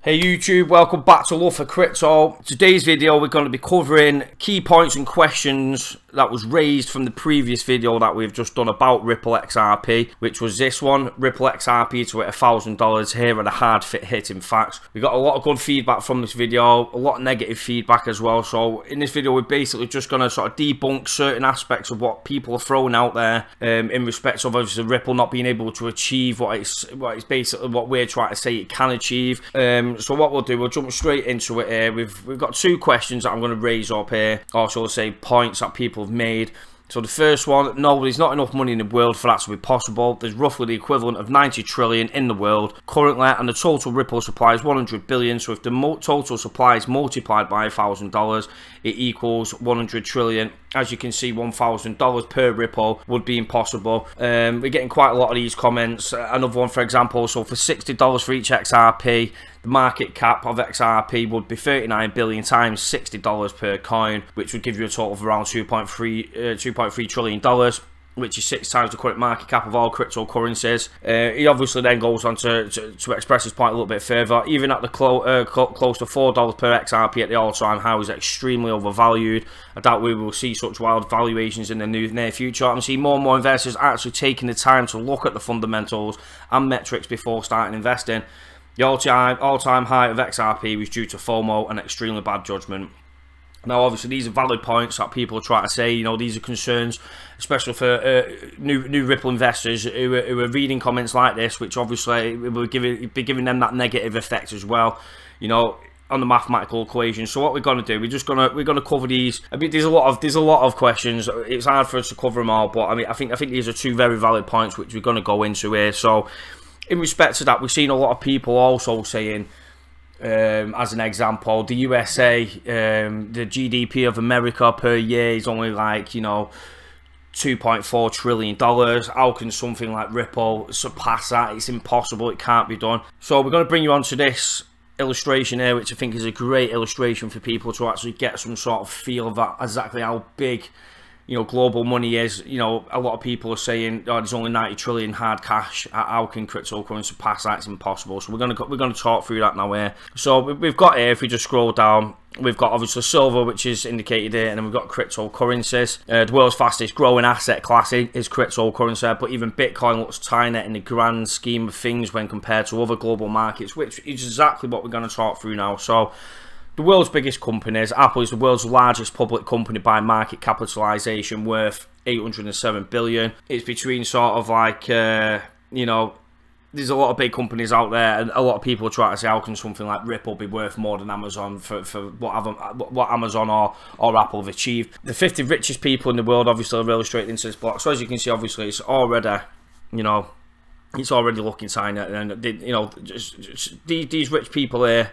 Hey YouTube, welcome back to Love for Crypto. Today's video we're going to be covering key points and questions that was raised from the previous video that we've just done about Ripple XRP, which was this one, Ripple XRP to hit $1,000 here at a hard hit. In fact, we got a lot of good feedback from this video, a lot of negative feedback as well. So in this video we're basically just going to sort of debunk certain aspects of what people are throwing out there in respect of obviously Ripple not being able to achieve what it's basically what we're trying to say it can achieve. So what we'll do, we'll jump straight into it here. We've got two questions that I'm going to raise up here, or shall I say points that people have made. So the first one, no, there's not enough money in the world for that to be possible. There's roughly the equivalent of 90 trillion in the world currently, and the total Ripple supply is 100 billion. So if the total supply is multiplied by $1,000, it equals 100 trillion. As you can see, $1,000 per Ripple would be impossible. We're getting quite a lot of these comments. Another one, for example, so for $60 for each XRP, the market cap of XRP would be 39 billion times $60 per coin, which would give you a total of around $2.3 trillion, which is 6 times the current market cap of all cryptocurrencies. He obviously then goes on to express his point a little bit further. Even at the close to $4 per XRP at the all-time high is extremely overvalued. I doubt we will see such wild valuations in the near future. I'm seeing more and more investors actually taking the time to look at the fundamentals and metrics before starting investing. The all-time high of XRP was due to FOMO and extremely bad judgment. Now, obviously, these are valid points that people are trying to say. You know, these are concerns, especially for new Ripple investors who are reading comments like this, which obviously will be giving them that negative effect as well. You know, on the mathematical equation. So what we're going to do, we're gonna cover these. I mean, there's a lot of questions. It's hard for us to cover them all, but I mean, I think these are two very valid points which we're going to go into here. So, in respect to that, we've seen a lot of people also saying, as an example, the USA, the GDP of America per year is only like, you know, $2.4 trillion. How can something like Ripple surpass that? It's impossible. It can't be done. So we're going to bring you on to this illustration here, which I think is a great illustration for people to actually get some sort of feel of that, exactly how big, you know, global money is. You know, a lot of people are saying, oh, there's only 90 trillion hard cash. How can cryptocurrency pass that? It's impossible. So we're gonna talk through that now here. So we've got here, if we just scroll down, we've got obviously silver, which is indicated here, and then we've got cryptocurrencies. The world's fastest growing asset class is cryptocurrency, but even Bitcoin looks tiny in the grand scheme of things when compared to other global markets, which is exactly what we're going to talk through now. So the world's biggest companies, Apple is the world's largest public company by market capitalization, worth 807 billion. It's between sort of like, you know, there's a lot of big companies out there, and a lot of people try to say, how can something like Ripple be worth more than Amazon for what Amazon or Apple have achieved? The 50 richest people in the world obviously are illustrated into this block. So as you can see, obviously it's already, you know, it's already looking tiny, and you know, these rich people here,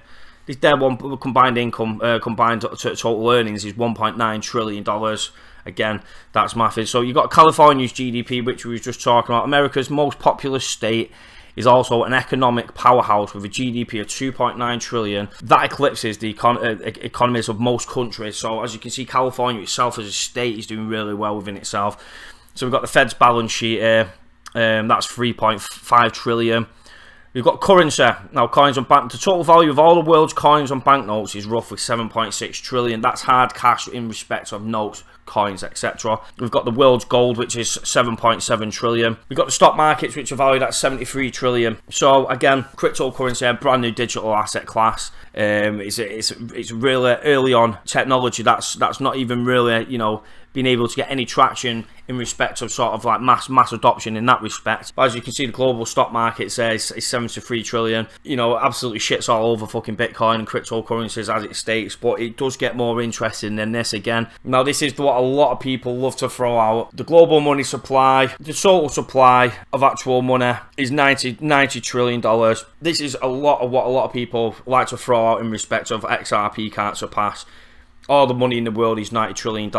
their one combined income, combined total earnings is $1.9 trillion. Again, that's massive. So you've got California's GDP, which we were just talking about. America's most populous state is also an economic powerhouse with a GDP of 2.9 trillion. That eclipses the economies of most countries. So as you can see, California itself as a state is doing really well within itself. So we've got the Fed's balance sheet here. That's 3.5 trillion. We've got currency. Now, coins on bank. The total value of all the world's coins on banknotes is roughly 7.6 trillion. That's hard cash in respect of notes, coins, etc. We've got the world's gold, which is 7.7 trillion. We've got the stock markets, which are valued at 73 trillion. So again, cryptocurrency, a brand new digital asset class. It's really early on technology that's not even really, you know, being able to get any traction in respect of sort of like mass adoption in that respect. But as you can see, the global stock market says it's 73 trillion. You know, absolutely shits all over fucking Bitcoin and cryptocurrencies as it states, but it does get more interesting than this again. Now, this is what a lot of people love to throw out. The global money supply, the total supply of actual money is $90 trillion. This is a lot of what a lot of people like to throw out in respect of XRP can't surpass. All the money in the world is $90 trillion.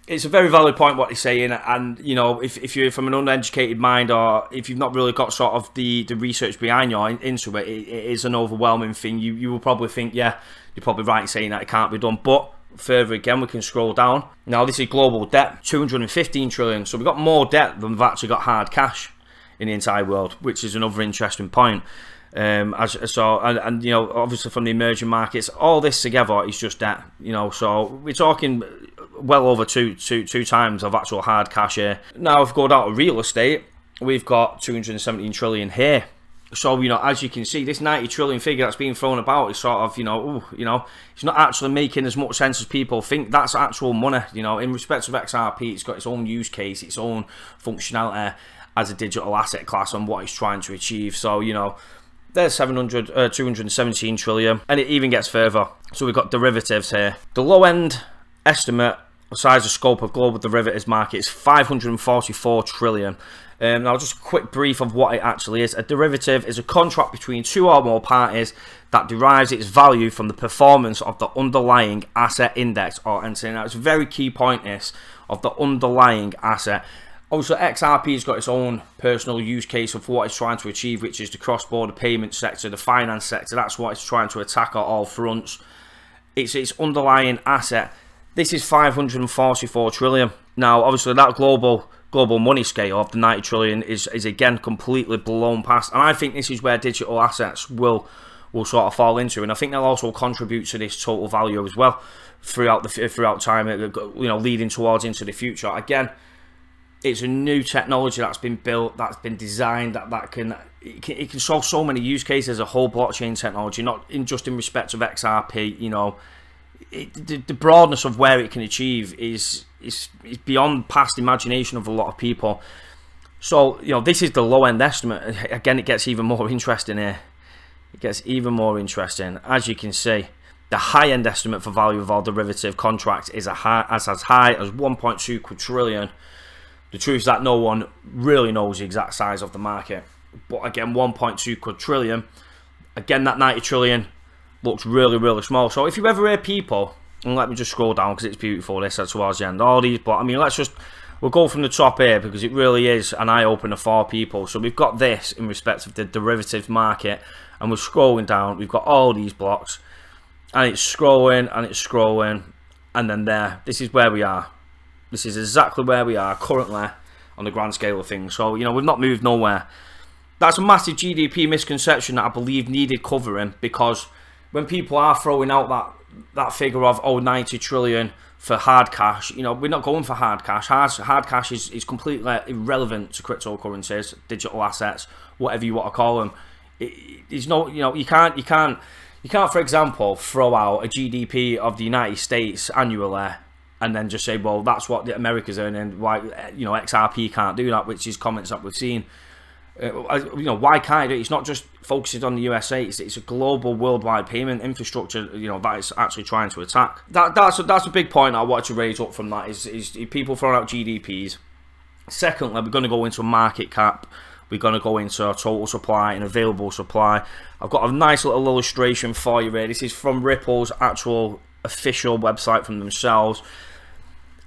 It's a very valid point what they're saying, and you know, if you're from an uneducated mind, or if you've not really got sort of the research behind you into it, it is an overwhelming thing. You will probably think, yeah, you're probably right in saying that it can't be done. But further again, we can scroll down. Now this is global debt, 215 trillion. So we've got more debt than we've actually got hard cash in the entire world, which is another interesting point. And you know, obviously from the emerging markets, all this together is just that, you know. So we're talking well over two times of actual hard cash here. Now, if we go down to real estate, we've got 217 trillion here. So, you know, as you can see, this 90 trillion figure that's being thrown about is sort of, you know, it's not actually making as much sense as people think. That's actual money, you know. In respect of XRP, it's got its own use case, its own functionality as a digital asset class and what it's trying to achieve. So, you know, there's 217 trillion, and it even gets further. So we've got derivatives here. The low end estimate size of scope of global derivatives market is 544 trillion. Now, just a quick brief of what it actually is. A derivative is a contract between two or more parties that derives its value from the performance of the underlying asset index or entity. Now, it's a very key point, this, of the underlying asset. Also, XRP has got its own personal use case of what it's trying to achieve, which is the cross-border payment sector, the finance sector. That's what it's trying to attack at all fronts. It's its underlying asset. This is 544 trillion. Now, obviously, that global money scale of the 90 trillion is again completely blown past. And I think this is where digital assets will sort of fall into. And I think they'll also contribute to this total value as well throughout time, you know, leading towards into the future. Again, it's a new technology that's been built, that's been designed, that can solve so many use cases. A whole blockchain technology, not just in respect of XRP. You know, the broadness of where it can achieve is beyond past imagination of a lot of people. So, you know, this is the low end estimate. Again, it gets even more interesting here. It gets even more interesting. As you can see, the high end estimate for value of all derivative contracts is as high as 1.2 quadrillion. The truth is that no one really knows the exact size of the market. But again, 1.2 quadrillion. Again, that 90 trillion looks really, really small. So if you ever hear people, and let me just scroll down because it's beautiful, this towards the end, all these, but I mean, we'll go from the top here because it really is an eye-opener for people. So we've got this in respect of the derivatives market, and we're scrolling down, we've got all these blocks, and it's scrolling, and it's scrolling, and then there, this is where we are. This is exactly where we are currently on the grand scale of things. So, you know, we've not moved nowhere. That's a massive GDP misconception that I believe needed covering, because when people are throwing out that figure of, oh, 90 trillion for hard cash, you know, we're not going for hard cash. Hard cash is completely irrelevant to cryptocurrencies, digital assets, whatever you want to call them. There's no, you know, you can't, for example, throw out a GDP of the United States annually and then just say, well, that's what America's earning. Why, you know, XRP can't do that, which is comments that we've seen. You know, why can't it? It's not just focusing on the USA. It's a global, worldwide payment infrastructure, you know, that is actually trying to attack. That's a big point I wanted to raise up from that. Is people throwing out GDPs. Secondly, we're going to go into a market cap. We're going to go into a total supply and available supply. I've got a nice little illustration for you here. This is from Ripple's actual official website from themselves.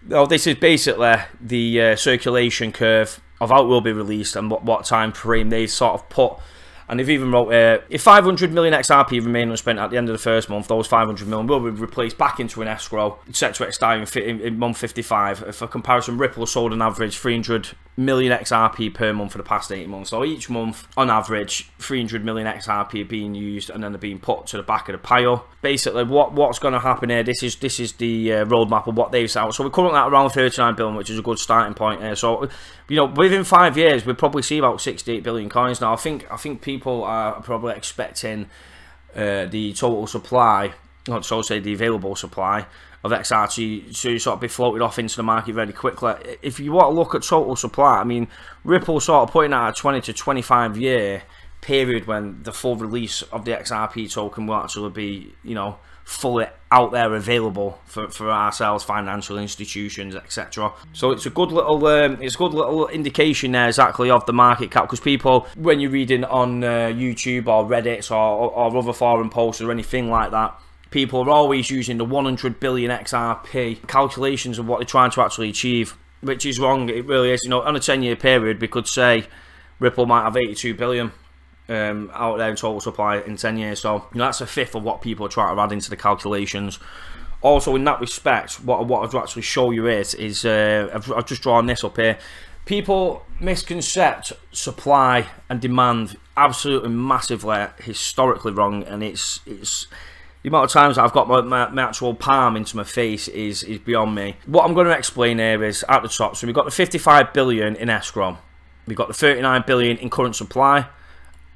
Now, this is basically the circulation curve of how it will be released and what time frame they've sort of put. And they've even wrote, if 500 million XRP remain unspent at the end of the first month, those 500 million will be replaced back into an escrow, set to expire in month 55. For comparison, Ripple sold an average 300 million XRP per month for the past 8 months. So each month, on average, 300 million XRP are being used, and then they're being put to the back of the pile. Basically, what's going to happen here, this is the roadmap of what they've set out. So we're currently at around 39 billion, which is a good starting point here. So, you know, within 5 years, we'll probably see about 68 billion coins. Now, I think people are probably expecting the total supply, not so say the available supply of XRP to sort of be floated off into the market very quickly. If you want to look at total supply, I mean, Ripple sort of putting out a 20 to 25 year period when the full release of the XRP token will actually be, you know, fully out there available for ourselves, financial institutions, etc. So it's a good little indication there exactly of the market cap, because people, when you're reading on YouTube or Reddit or other forum posts or anything like that, people are always using the 100 billion XRP calculations of what they're trying to actually achieve, which is wrong. It really is. You know, on a 10-year period, we could say Ripple might have 82 billion out there in total supply in 10 years. So, you know, that's a fifth of what people are trying to add into the calculations. Also, in that respect, what I'd actually show you is I've just drawn this up here. People misconcept supply and demand absolutely massively, historically wrong, and it's the amount of times that I've got my actual palm into my face is beyond me. What I'm going to explain here is at the top. So we've got the 55 billion in escrow, we've got the 39 billion in current supply,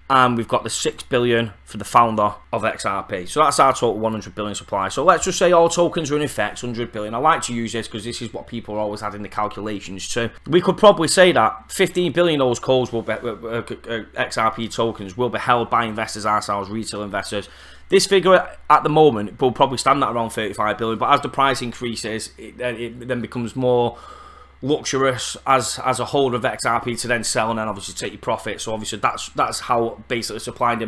and we've got the 6 billion for the founder of XRP. So that's our total 100 billion supply. So let's just say all tokens are in effect 100 billion. I like to use this because this is what people are always adding the calculations to. We could probably say that 15 billion of those calls will be, XRP tokens will be held by investors ourselves, retail investors. This figure at the moment will probably stand at around 35 billion, but as the price increases, it then becomes more luxurious as a holder of XRP to then sell and then obviously take your profit. So obviously that's how basically supply and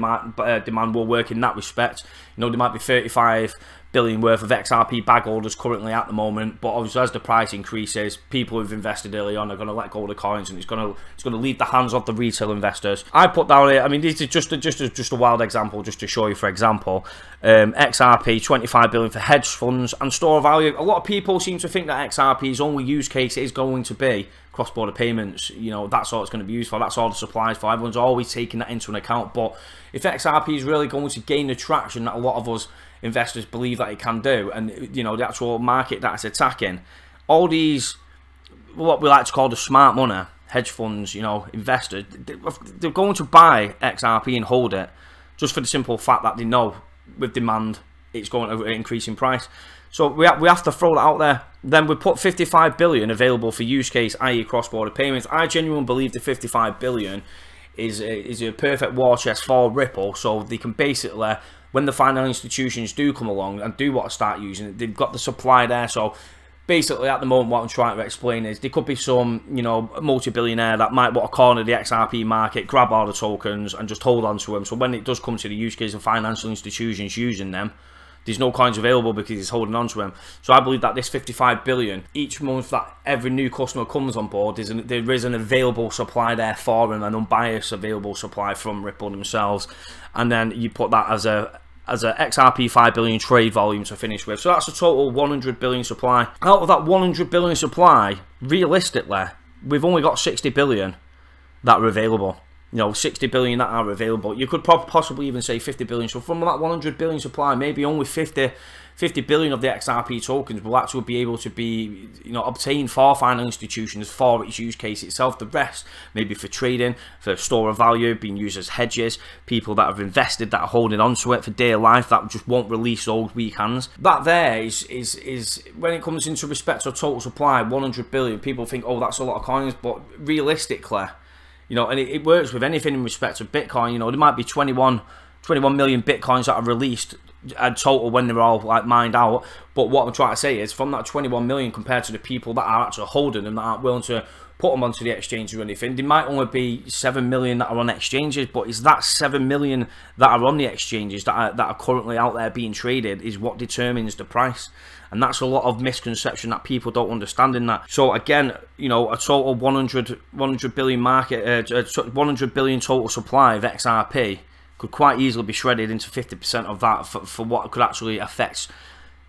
demand will work in that respect. You know, there might be 35 billion worth of XRP bag holders currently at the moment, but obviously as the price increases, people who've invested early on are going to let go of the coins, and it's going to leave the hands of the retail investors. I put down here, I mean, this is just a wild example, just to show you. For example, XRP 25 billion for hedge funds and store value. A lot of people seem to think that XRP's only use case is going to be cross-border payments. You know, that's all it's going to be used for, that's all the supplies for. Everyone's always taking that into an account. But if XRP is really going to gain the traction that a lot of us investors believe that it can do, and you know, the actual market that it's attacking, all these what we like to call the smart money hedge funds, you know, investors, they're going to buy XRP and hold it just for the simple fact that they know with demand it's going to increase in price. So we have to throw that out there. Then we put 55 billion available for use case, i.e. cross-border payments. I genuinely believe the 55 billion is a perfect war chest for Ripple, so they can basically, when the financial institutions do come along and do want to start using it, they've got the supply there. So basically at the moment what I'm trying to explain is there could be some, you know, multi-billionaire that might want to corner the XRP market, grab all the tokens and just hold on to them. So when it does come to the use case of financial institutions using them, there's no coins available because he's holding on to them. So I believe that this 55 billion, each month that every new customer comes on board, there is an available supply there for them, an unbiased available supply from Ripple themselves. And then you put that as a XRP 5 billion trade volume to finish with. So that's a total 100 billion supply. Out of that 100 billion supply, realistically, we've only got 60 billion that are available. You know, 60 billion that are available. You could possibly even say 50 billion. So from that 100 billion supply, maybe only 50 billion of the XRP tokens will actually be able to be, you know, obtained for financial institutions for its use case itself. The rest, maybe for trading, for store of value, being used as hedges, people that have invested, that are holding on to it for dear life, that just won't release those weak hands. That there is when it comes into respect to total supply, 100 billion, people think, oh, that's a lot of coins, but realistically, you know, and it works with anything in respect of Bitcoin. You know, there might be 21 million Bitcoins that are released in total when they're all like mined out. But what I'm trying to say is, from that 21 million compared to the people that are actually holding them, that aren't willing to put them onto the exchange or anything, there might only be 7 million that are on exchanges. But it's that 7 million that are on the exchanges that are currently out there being traded is what determines the price. And that's a lot of misconception that people don't understand in that. So again, you know, a total 100 billion market, 100 billion total supply of XRP could quite easily be shredded into 50% of that for what could actually affect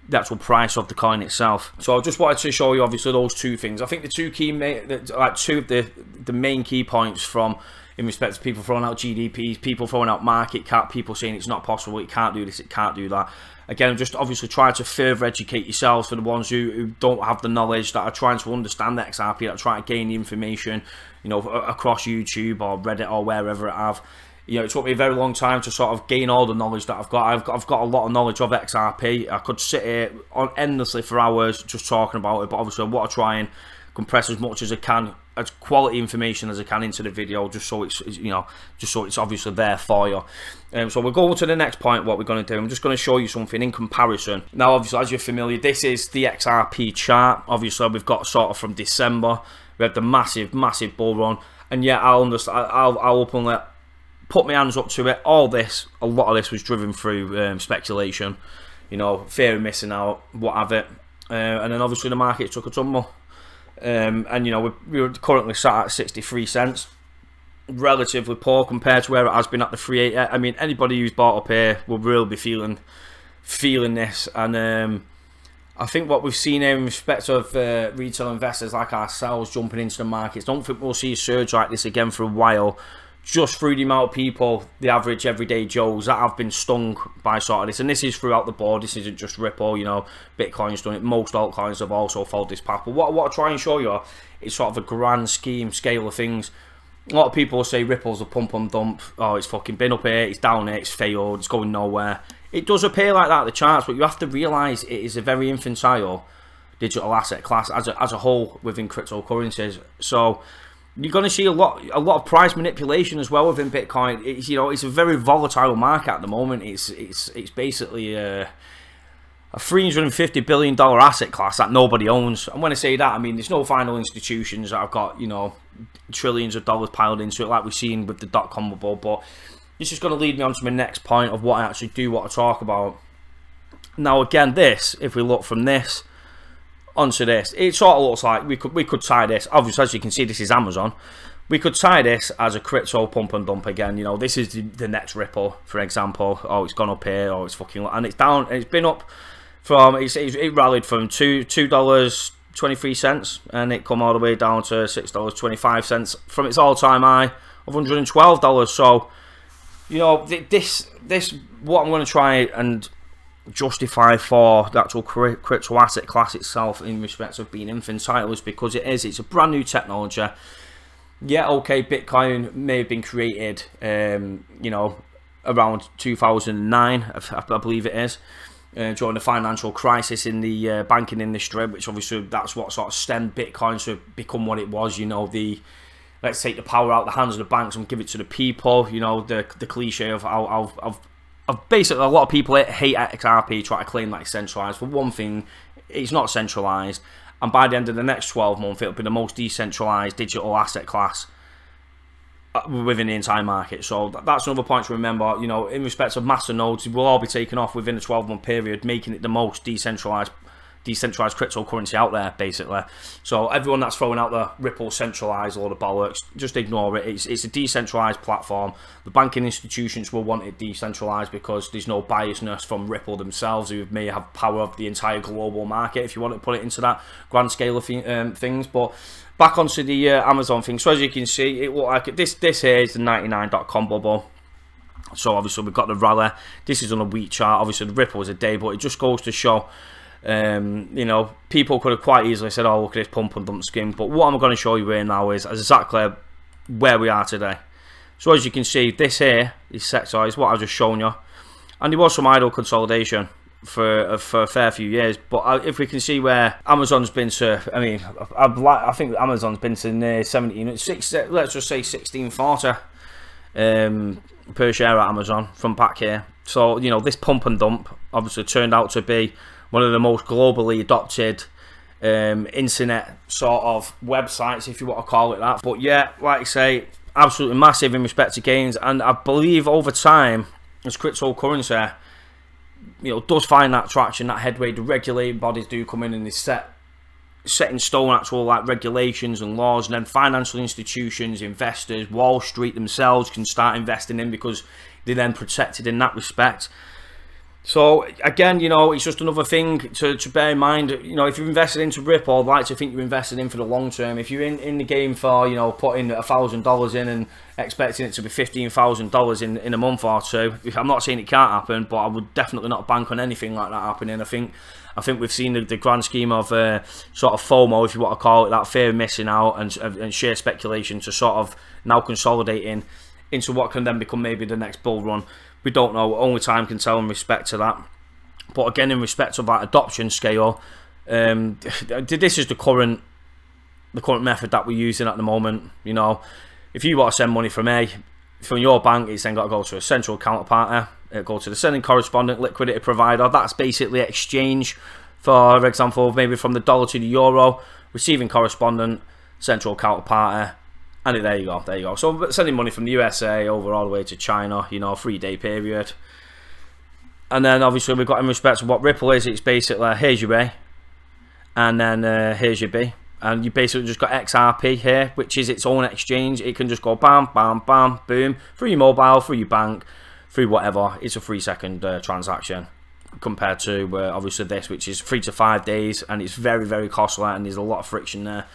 the actual price of the coin itself. So I just wanted to show you obviously those two things. I think the two key, like two of the main key points from, in respect to people throwing out GDPs, people throwing out market cap, people saying it's not possible, it can't do this, it can't do that. Again, just obviously try to further educate yourselves for the ones who don't have the knowledge, that are trying to understand the XRP, that are trying to gain the information, you know, across YouTube or Reddit or wherever it have. You know, it took me a very long time to sort of gain all the knowledge that I've got. I've got a lot of knowledge of XRP. I could sit here endlessly for hours just talking about it, but obviously I want to try and compress as much as I can, as quality information as I can into the video, just so it's, you know, just so it's obviously there for you. So we'll go to the next point. What we're going to do, I'm just going to show you something in comparison. Now, obviously, as you're familiar, this is the XRP chart. Obviously, we've got sort of from December, we had the massive bull run, and yeah, I'll openly put my hands up to it. A lot of this was driven through speculation, you know, fear of missing out, what have it, and then obviously the market took a tumble. And you know, we're currently sat at 63 cents, relatively poor compared to where it has been at the 380. I mean, anybody who's bought up here will really be feeling this, and I think what we've seen here in respect of retail investors like ourselves jumping into the markets, don't think we'll see a surge like this again for a while, just through the amount of people, the average everyday Joes, that have been stung by sort of this. And this is throughout the board, this isn't just Ripple, you know, Bitcoin's done it, most altcoins have also followed this path. But what I try and show you is sort of a grand scheme, scale of things. A lot of people say Ripple's a pump and dump, oh, it's fucking been up here, it's down here, it's failed, it's going nowhere. It does appear like that, the charts, but you have to realise it is a very infantile digital asset class as a whole within cryptocurrencies. So you're going to see a lot of price manipulation as well within Bitcoin. It's, you know, it's a very volatile market at the moment. It's basically a $350 billion asset class that nobody owns. And when I say that, I mean there's no final institutions that have got, you know, trillions of dollars piled into it like we've seen with the dot-com bubble. But this is going to lead me on to my next point of what I actually do want to talk about. Now again, this, if we look from this onto this, it sort of looks like we could tie this, obviously as you can see this is Amazon, we could tie this as a crypto pump and dump again. You know, this is the next Ripple, for example. Oh, it's gone up here, oh, it's fucking, and it's down, and it's been up from, it rallied from $2.23 and it come all the way down to $6.25 from its all-time high of $112. So, you know, this what I'm going to try and justify for the actual crypto asset class itself in respect of being infantile is because it's a brand new technology. Yeah, okay, Bitcoin may have been created, you know, around 2009, I believe it is, during the financial crisis in the banking industry, which obviously that's what sort of stemmed Bitcoin to become what it was. You know, let's take the power out of the hands of the banks and give it to the people. You know, the cliche of basically a lot of people hate XRP, try to claim that it's centralized. For one thing, it's not centralized, and by the end of the next 12 months, it'll be the most decentralized digital asset class within the entire market. So that's another point to remember. You know, in respect of master nodes, will all be taken off within a 12-month period, making it the most decentralized cryptocurrency out there, basically. So everyone that's throwing out the Ripple centralized or the bollocks, just ignore it. It's a decentralized platform. The banking institutions will want it decentralized because there's no biasness from Ripple themselves, who may have power of the entire global market, if you want to put it into that grand scale of things. But back onto the Amazon thing. So as you can see, it looked like this here is the 99.com bubble. So obviously we've got the rally. This is on a week chart. Obviously the Ripple is a day, but it just goes to show, you know, people could have quite easily said, oh, look at this pump and dump scheme. But what I'm going to show you here now is exactly where we are today. So as you can see, this here is sector, is what I've just shown you, and there was some idle consolidation for a fair few years. But if we can see where Amazon's been to, I mean, I think Amazon's been to near let's just say 1640 per share at Amazon from back here. So, you know, this pump and dump obviously turned out to be one of the most globally adopted internet sort of websites, if you want to call it that. But yeah, like I say, absolutely massive in respect to gains, and I believe over time, as cryptocurrency, you know, does find that traction, that headway, the regulating bodies do come in and they set in stone actual like regulations and laws, and then financial institutions, investors, Wall Street themselves can start investing in because they're then protected in that respect. So again, you know, it's just another thing to bear in mind. You know, if you're invested into Ripple, I'd like to think you're invested in for the long term. If you're in the game for, you know, putting $1,000 in and expecting it to be $15,000 in a month or two, I'm not saying it can't happen, but I would definitely not bank on anything like that happening. I think we've seen the grand scheme of sort of FOMO, if you want to call it that, fear of missing out, and sheer speculation to sort of now consolidating into what can then become maybe the next bull run. We don't know, only time can tell in respect to that. But again, in respect of that adoption scale, this is the current method that we're using at the moment. You know, if you want to send money from your bank, it's then got to go to a central counterparty, go to the sending correspondent, liquidity provider. That's basically exchange, for example, maybe from the dollar to the euro, receiving correspondent, central counterparty. And there you go. So sending money from the USA over all the way to China, you know, 3-day period. And then obviously we've got in respect to what Ripple is, it's basically here's your A, and then here's your B. And you basically just got XRP here, which is its own exchange. It can just go bam, bam, bam, boom, through your mobile, through your bank, through whatever. It's a 3-second transaction. compared to obviously this, which is 3 to 5 days, and it's very, very costly, and there's a lot of friction there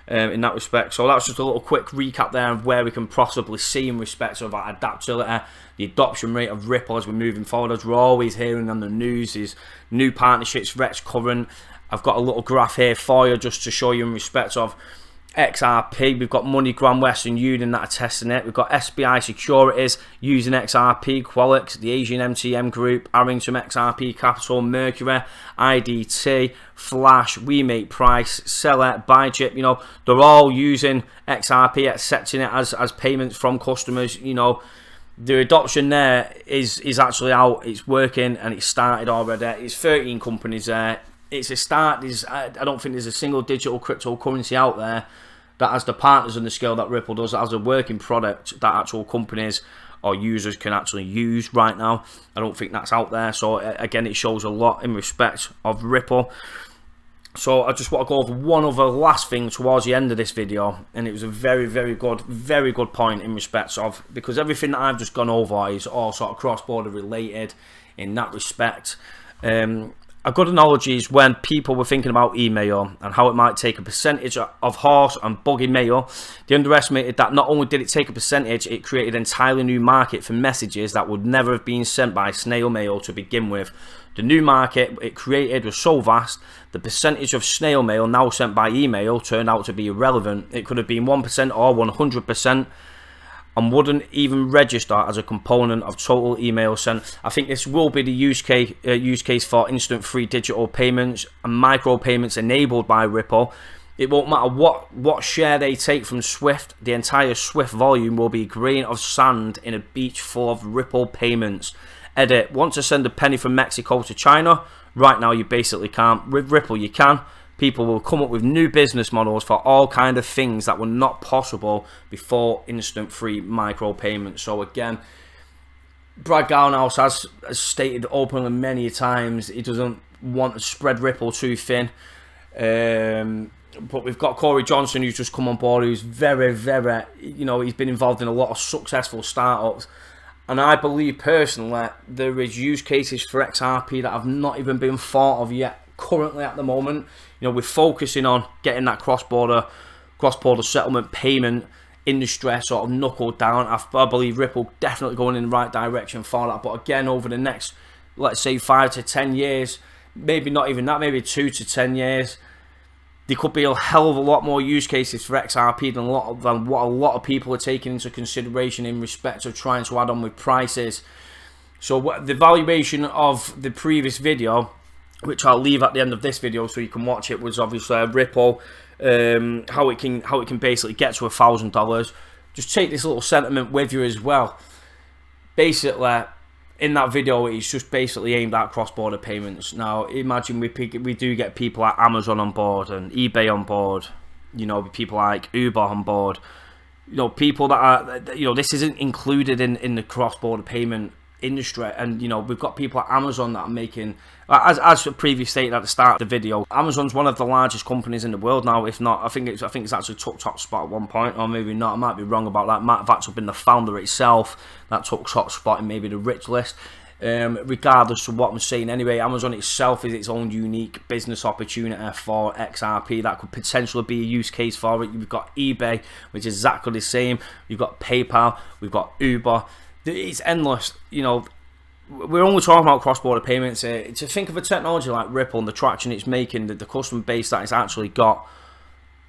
in that respect. So that's just a little quick recap there of where we can possibly see in respect of our adaptability, the adoption rate of Ripple as we're moving forward. As we're always hearing on the news, is new partnerships, Rex current. I've got a little graph here for you just to show you in respect of XRP. We've got MoneyGram, Western Union that are testing it. We've got SBI Securities using XRP, Qualix, the Asian MTM Group, Arrington XRP Capital, Mercury, IDT, Flash, We Make Price, Seller, Buychip. You know, they're all using XRP, accepting it as payments from customers. You know, the adoption there is actually out. It's working, and it's started already. It's 13 companies there. It's a start. I don't think there's a single digital cryptocurrency out there that has the partners and the scale that Ripple does, that has a working product that actual companies or users can actually use right now. I don't think that's out there. So again, it shows a lot in respect of Ripple. So I just want to go over one other last thing towards the end of this video, and it was a very, very good point in respect of, because everything that I've just gone over is all sort of cross-border related in that respect. A good analogy is when people were thinking about email and how it might take a percentage of horse and buggy mail. They underestimated that not only did it take a percentage, it created an entirely new market for messages that would never have been sent by snail mail to begin with. The new market it created was so vast, the percentage of snail mail now sent by email turned out to be irrelevant. It could have been 1% or 100%. And wouldn't even register as a component of total email sent. I think this will be the use case for instant free digital payments and micro payments enabled by Ripple. It won't matter what share they take from Swift, the entire Swift volume will be a grain of sand in a beach full of Ripple payments. Edit, want to send a penny from Mexico to China? Right now you basically can't. With Ripple you can. People will come up with new business models for all kind of things that were not possible before instant free micro payments. So again, Brad Garnhouse has stated openly many times he doesn't want to spread Ripple too thin. But we've got Corey Johnson, who's just come on board, who's very, you know, he's been involved in a lot of successful startups. And I believe personally there is use cases for XRP that have not even been thought of yet currently at the moment. You know, we're focusing on getting that cross-border settlement payment industry sort of knuckled down. I believe Ripple definitely going in the right direction for that. But again, over the next, let's say 5 to 10 years, maybe not even that, maybe 2 to 10 years, there could be a hell of a lot more use cases for XRP than what a lot of people are taking into consideration in respect of trying to add on with prices. So the valuation of the previous video, which I'll leave at the end of this video so you can watch it, was obviously Ripple, how it can basically get to $1,000. Just take this little sentiment with you as well. Basically, in that video, it's just basically aimed at cross-border payments. Now, imagine we do get people like Amazon on board and eBay on board. You know, people like Uber on board. You know, people that are, you know, this isn't included in the cross-border payment industry. And you know, we've got people at Amazon that are making, as previously stated at the start of the video, Amazon's one of the largest companies in the world now. If not, I think it's actually took top spot at one point, or maybe not. I might be wrong about that. Might have actually been the founder itself that took top spot in maybe the rich list. Regardless of what I'm saying, anyway, Amazon itself is its own unique business opportunity for XRP that could potentially be a use case for it. You've got eBay, which is exactly the same. You've got PayPal. We've got Uber. It's endless. You know, we're only talking about cross-border payments. To think of a technology like Ripple and the traction it's making, the customer base that it's actually got,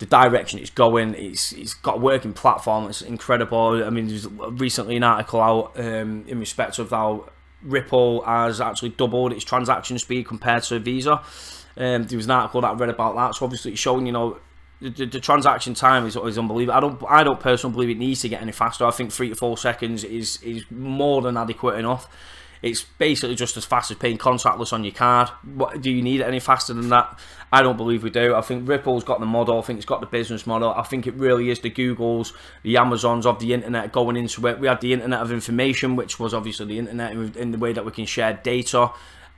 the direction it's going, it's got a working platform. It's incredible. I mean, there's recently an article out in respect of how Ripple has actually doubled its transaction speed compared to Visa. There was an article that I read about that. So obviously it's showing, you know, the transaction time is unbelievable. I don't personally believe it needs to get any faster. I think 3 to 4 seconds is more than adequate enough. It's basically just as fast as paying contactless on your card. What, do you need it any faster than that? I don't believe we do. I think Ripple's got the model. I think it's got the business model. I think it really is the Googles, the Amazons of the internet going into it. We had the internet of information, which was obviously the internet in the way that we can share data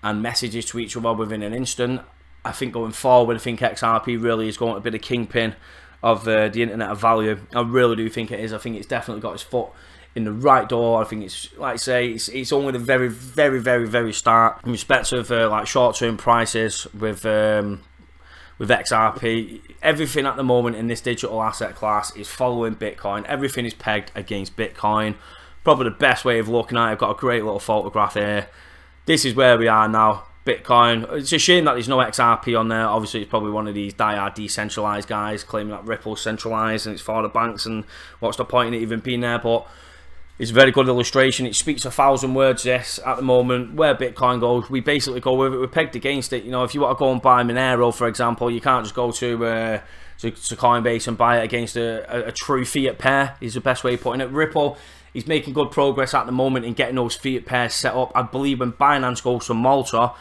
and messages to each other within an instant. I think going forward, I think XRP really is going to be the kingpin of the internet of value. I really do think it is. I think it's definitely got its foot in the right door. I think it's, like I say, it's only the very start in respect of like short-term prices with XRP. Everything at the moment in this digital asset class is following Bitcoin. Everything is pegged against Bitcoin. Probably the best way of looking at it. I've got a great little photograph here. This is where we are now. Bitcoin. It's a shame that there's no XRP on there. Obviously, it's probably one of these die-hard decentralized guys claiming that Ripple's centralized and it's for the banks, and what's the point in it even being there? But it's a very good illustration. It speaks 1,000 words, this, at the moment. Where Bitcoin goes, we basically go with it. We're pegged against it. You know, if you want to go and buy Monero, for example, you can't just go to Coinbase and buy it against a true fiat pair, is the best way of putting it. Ripple is making good progress at the moment in getting those fiat pairs set up. I believe when Binance goes to Malta,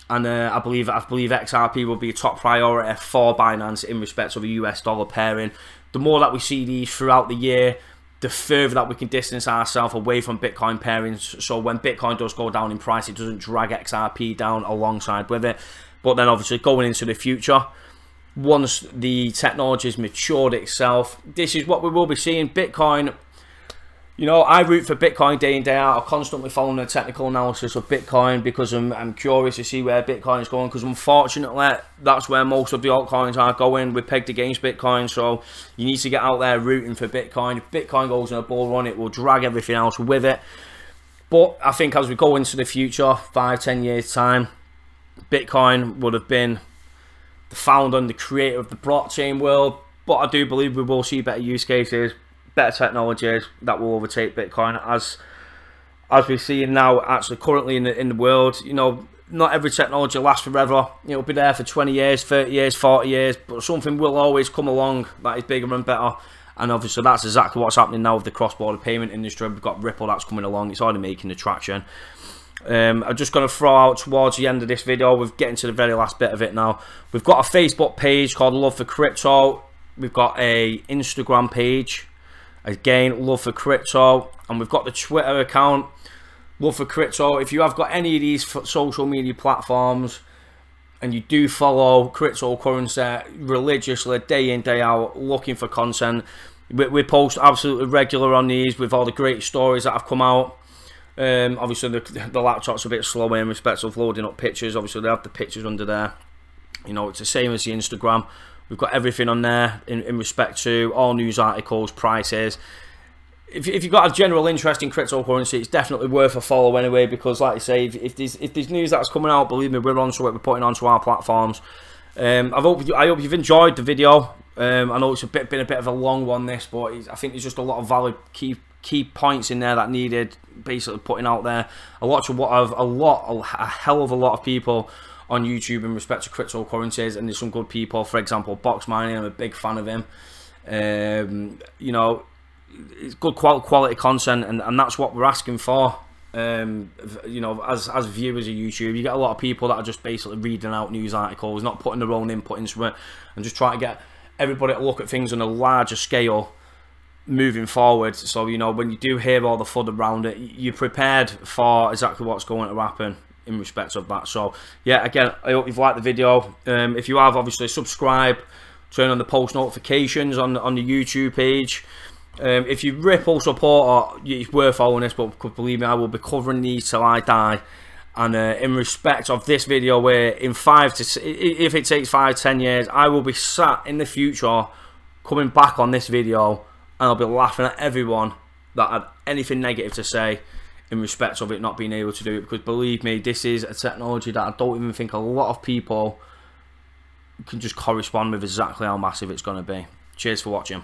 and I believe XRP will be a top priority for Binance in respect of a US dollar pairing. The more that we see these throughout the year, the further that we can distance ourselves away from Bitcoin pairings. So when Bitcoin does go down in price, it doesn't drag XRP down alongside with it. But then obviously going into the future, once the technology has matured itself, this is what we will be seeing. Bitcoin, you know, I root for Bitcoin day in, day out. I'm constantly following the technical analysis of Bitcoin because I'm curious to see where Bitcoin is going, because unfortunately that's where most of the altcoins are going. We're pegged against Bitcoin, so you need to get out there rooting for Bitcoin. If Bitcoin goes on a bull run, it will drag everything else with it. But I think as we go into the future, 5-10 years time, Bitcoin would have been the founder and the creator of the blockchain world. But I do believe we will see better use cases, better technologies that will overtake Bitcoin, as we see now actually currently in the world. You know, not every technology lasts forever. It'll be there for 20 years, 30 years, 40 years, but something will always come along that is bigger and better. And obviously that's exactly what's happening now with the cross-border payment industry. We've got Ripple that's coming along. It's already making the traction. I'm just going to throw out towards the end of this video, we're getting to the very last bit of it now. We've got a Facebook page called Love for Crypto. We've got a Instagram page, again, Love for Crypto, and we've got the Twitter account, Love for Crypto. If you have got any of these social media platforms and you do follow cryptocurrency religiously, day in, day out, looking for content, we post absolutely regular on these with all the great stories that have come out. Obviously the laptop's a bit slower in respect of loading up pictures. Obviously they have the pictures under there. You know, it's the same as the Instagram. We've got everything on there in respect to all news articles, prices. If you've got a general interest in cryptocurrency, it's definitely worth a follow anyway, because like I say, if there's news that's coming out, believe me, we're onto it, we're putting onto our platforms. I hope you've enjoyed the video. I know it's been a bit of a long one, this, but I think there's just a lot of valid key points in there that needed basically putting out there. I watch a hell of a lot of people on YouTube in respect to cryptocurrencies, and there's some good people. For example, Box Mining, I'm a big fan of him. You know, it's good quality content, and that's what we're asking for. You know, as viewers of YouTube, you get a lot of people that are just basically reading out news articles, not putting their own input into it, and just trying to get everybody to look at things on a larger scale moving forward. So, you know, when you do hear all the FUD around it, you're prepared for exactly what's going to happen in respect of that. So yeah, again, I hope you've liked the video. If you have, obviously subscribe, turn on the post notifications on the YouTube page. If you Ripple supporter, it's worth following this, but believe me, I will be covering these till I die. And in respect of this video, where in if it takes 5-10 years, I will be sat in the future coming back on this video, and I'll be laughing at everyone that had anything negative to say in respect of it not being able to do it, because believe me, this is a technology that I don't even think a lot of people can just correspond with exactly how massive it's going to be. Cheers for watching.